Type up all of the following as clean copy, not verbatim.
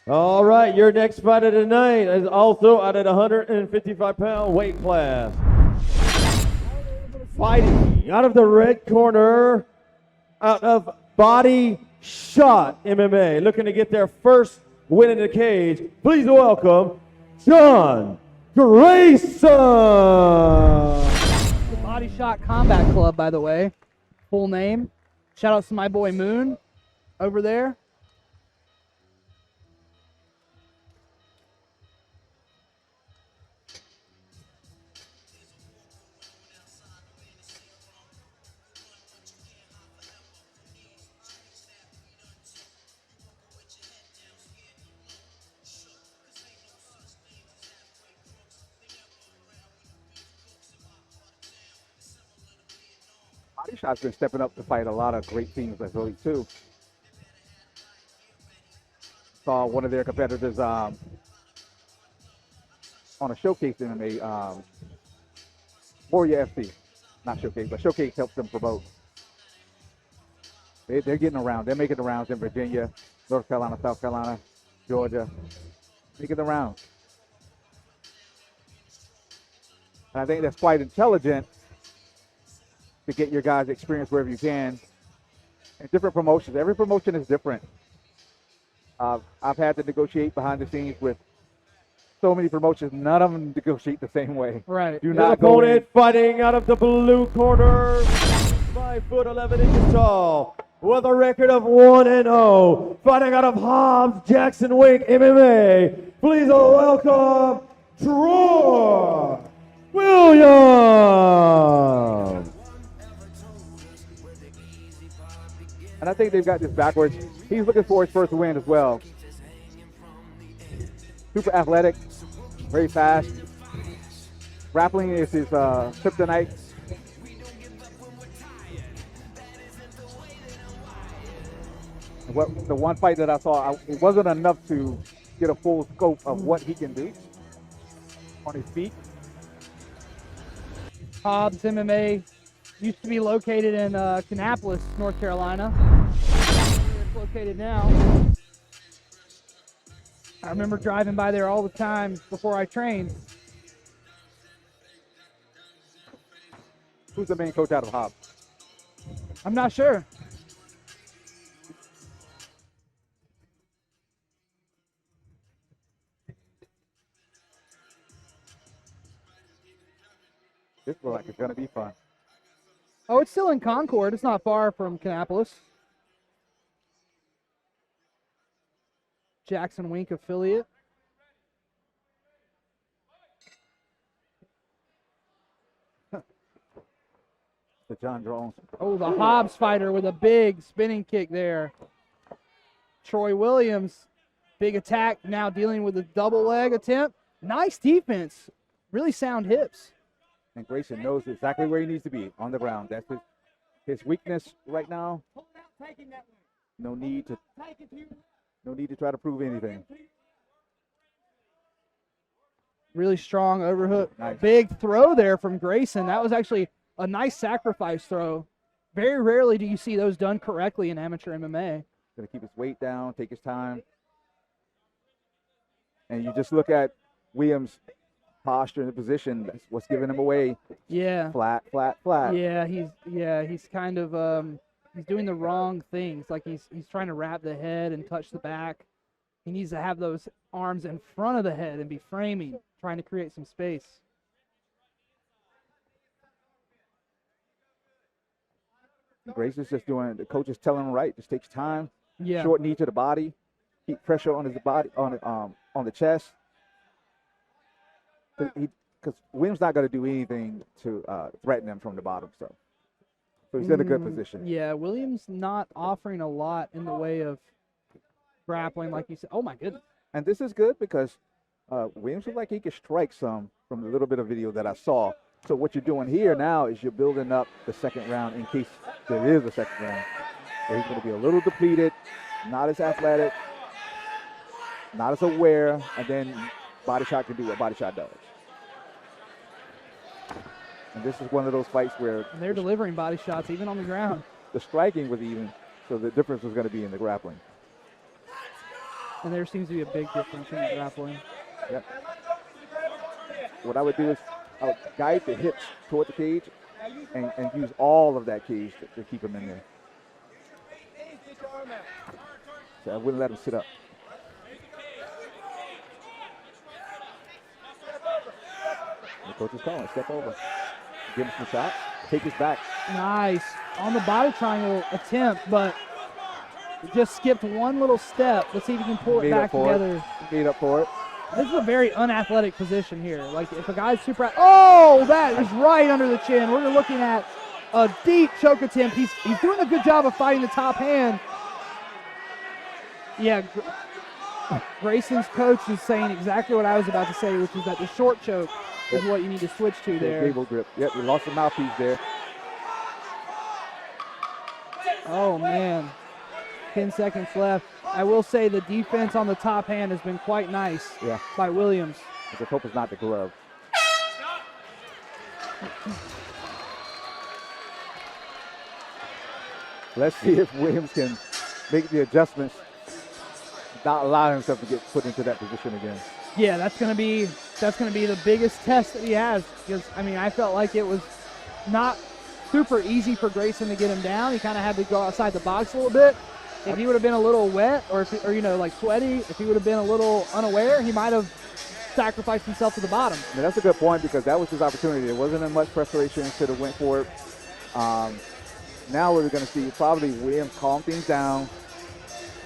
All right, your next fighter tonight is also out at 155-pound weight class. Fighting out of the red corner, out of Body Shot MMA, looking to get their first win in the cage. Please welcome John Grayson. The Body Shot Combat Club, by the way, full name. Shout out to my boy Moon over there. Body Shot's been stepping up to fight a lot of great teams like Philly too. Saw one of their competitors on a showcase MMA, Warrior FC. Not showcase, but showcase helps them promote. They're getting around. They're making the rounds in Virginia, North Carolina, South Carolina, Georgia. Making the rounds. And I think that's quite intelligent to get your guys experience wherever you can. And different promotions. Every promotion is different. I've had to negotiate behind the scenes with so many promotions. None of them negotiate the same way. Right. Do not go in. Fighting out of the blue corner, 5'11" tall, with a record of 1-0. Fighting out of Hobbs Jackson Wink MMA. Please welcome Troy Williams. And I think they've got this backwards. He's looking for his first win as well. Super athletic, very fast. Grappling is his kryptonite. The one fight that I saw, it wasn't enough to get a full scope of what he can do on his feet. Hobbs MMA used to be located in Kannapolis, North Carolina. Where it's located now. I remember driving by there all the time before I trained. Who's the main coach out of Hobbs? I'm not sure. This looks like it's going to be fun. Oh, it's still in Concord. It's not far from Kannapolis. Jackson Wink affiliate. The John Jones. Oh, the Hobbs fighter with a big spinning kick there. Troy Williams, big attack, now dealing with a double leg attempt. Nice defense. Really sound hips. And Grayson knows exactly where he needs to be, on the ground. That's his weakness right now. No need to try to prove anything. Really strong overhook. Nice. Big throw there from Grayson. That was actually a nice sacrifice throw. Very rarely do you see those done correctly in amateur MMA. Gonna keep his weight down, take his time. And you just look at Williams' posture and the position. That's what's giving him away. Yeah. Flat, flat, flat. Yeah, he's kind of he's doing the wrong things. Like he's trying to wrap the head and touch the back. He needs to have those arms in front of the head and be framing, trying to create some space. Grayson's just doing, the coach is telling him right. Just takes time. Yeah. Short knee to the body. Keep pressure on his body, on the chest. Because Williams not going to do anything to threaten him from the bottom. So he's in a good position. Yeah, Williams not offering a lot in the way of grappling, like you said. Oh my goodness. And this is good because Williams looks like he could strike some from the little bit of video that I saw. So what you're doing here now is you're building up the second round in case there is a second round. Where he's going to be a little depleted, not as athletic, not as aware, and then Body Shot can do what Body Shot does. And this is one of those fights where And they're delivering body shots even on the ground. the striking was even, so the difference was going to be in the grappling. And there seems to be a big difference in the grappling. Yep. What I would do is I would guide the hips toward the cage and use all of that cage to keep him in there. So I wouldn't let him sit up. The coach is calling, step over. Give him some shots, take his back. Nice. On the body triangle attempt, but just skipped one little step. Let's see if he can pull it back together. Made up for it. This is a very unathletic position here. Like if a guy's super, oh, that is right under the chin. We're looking at a deep choke attempt. He's doing a good job of fighting the top hand. Yeah, Grayson's coach is saying exactly what I was about to say, which is that the short choke is what you need to switch to there. Gable grip. Yep, you lost the mouthpiece there. Oh, man. 10 seconds left. I will say the defense on the top hand has been quite nice by Williams. I just hope it's not the glove. Let's see if Williams can make the adjustments, not allow himself to get put into that position again. Yeah, that's gonna be the biggest test that he has. Because I mean, I felt like it was not super easy for Grayson to get him down. He kind of had to go outside the box a little bit. If he would have been a little wet or like sweaty, if he would have been a little unaware, he might have sacrificed himself to the bottom. I mean, that's a good point because that was his opportunity. There wasn't as much preparation. Should have went for it. Now we're going to see probably Williams calm things down.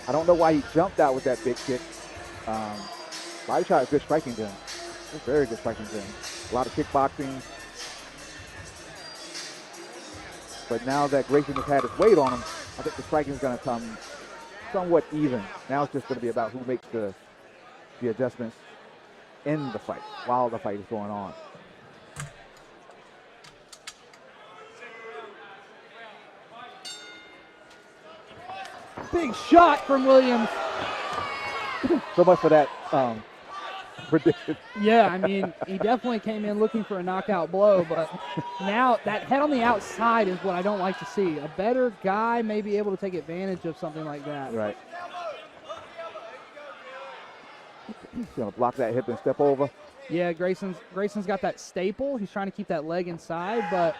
I don't know why he jumped out with that big kick. Body shot is good striking to him. It's very good striking to him. A lot of kickboxing. But now that Grayson has had his weight on him, I think the striking is going to come somewhat even. Now it's just going to be about who makes the adjustments in the fight while the fight is going on. Big shot from Williams. So much for that prediction. Yeah, I mean, he definitely came in looking for a knockout blow, but now that head on the outside is what I don't like to see. A better guy may be able to take advantage of something like that. Right. He's going to block that hip and step over. Yeah, Grayson's got that staple. He's trying to keep that leg inside, but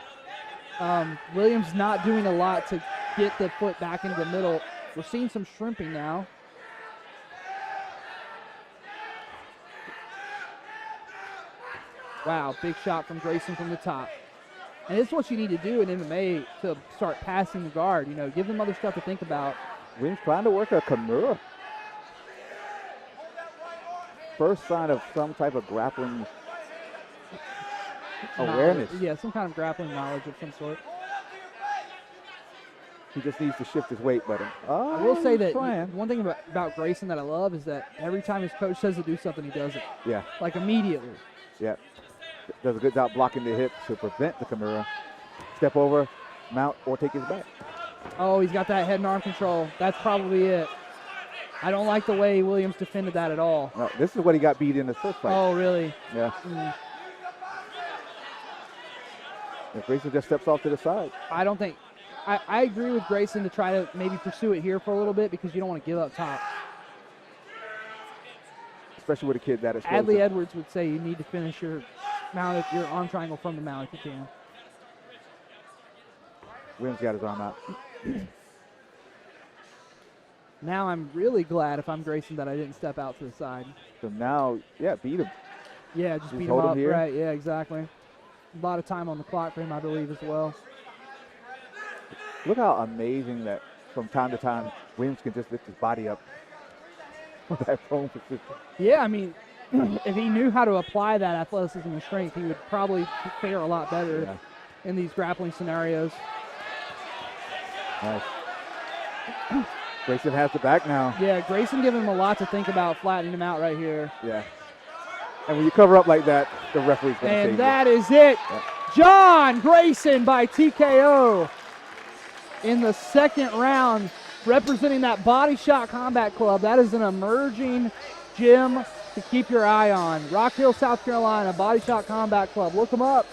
Williams not doing a lot to get the foot back into the middle. We're seeing some shrimping now. Wow, big shot from Grayson from the top. And this is what you need to do in MMA to start passing the guard. You know, give them other stuff to think about. Williams trying to work a Kimura. First sign of some type of grappling awareness. Yeah, some kind of grappling knowledge of some sort. He just needs to shift his weight better. I will say that one thing about Grayson that I love is that every time his coach says to do something, he does it. Yeah. Like immediately. Yeah. Does a good job blocking the hips to prevent the Kimura. Step over, mount, or take his back. Oh, he's got that head and arm control. That's probably it. I don't like the way Williams defended that at all. No, this is what he got beat in his first fight. Oh, really? Yeah. If Grayson just steps off to the side. I don't think. I agree with Grayson to try to maybe pursue it here for a little bit because you don't want to give up top. Especially with a kid that is. Adley Edwards would say you need to finish your mount, your arm triangle from the mount if you can. Williams got his arm out. Now I'm really glad if I'm Grayson that I didn't step out to the side. So now, yeah, beat him. Yeah, just beat him up. Right, yeah, exactly. A lot of time on the clock for him, I believe, as well. Look how amazing that from time to time Williams can just lift his body up with that prone position. Yeah, I mean, if he knew how to apply that athleticism and strength, he would probably fare a lot better in these grappling scenarios. Nice. Grayson has the back now. Yeah, Grayson giving him a lot to think about, flattening him out right here. Yeah. And when you cover up like that, the referee's going to save you. And that is it. Yeah. John Grayson by TKO in the second round, representing that Body Shot Combat Club. That is an emerging gym to keep your eye on. Rock Hill, South Carolina, Body Shot Combat Club. Look them up.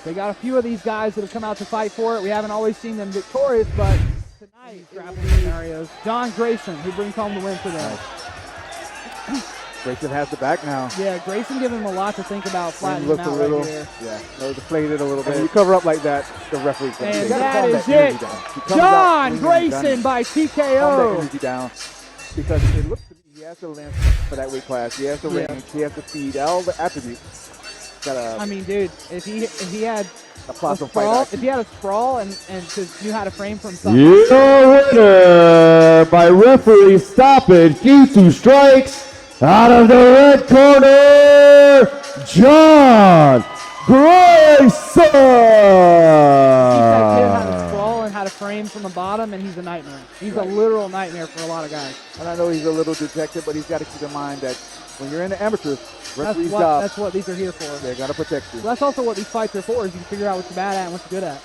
They got a few of these guys that have come out to fight for it. We haven't always seen them victorious, but Tonight, grappling scenarios. John Grayson, who brings home the win for them. Grayson has the back now. Yeah, Grayson giving him a lot to think about, flattening Looked him a out little, right here. deflated a little bit. When you cover up like that, the referee comes And in. that is it. John Grayson by Calm that TKO. energy down, because it looks to me he has the length for that weight class. He has the range. He has the speed. All the attributes. I mean, dude, if he had a plaza sprawl, fight. if he had a sprawl and just knew how to frame from something. Your winner by referee stoppage due to strikes out of the red corner, John Grayson. Teach that kid how to sprawl and how to frame from the bottom, and he's a nightmare. He's a literal nightmare for a lot of guys. And I know he's a little dejected, but he's got to keep in mind that when you're in the amateurs, referee's job, That's what these are here for. they're going to protect you. Well, that's also what these fights are for, is you can figure out what you're bad at and what you're good at.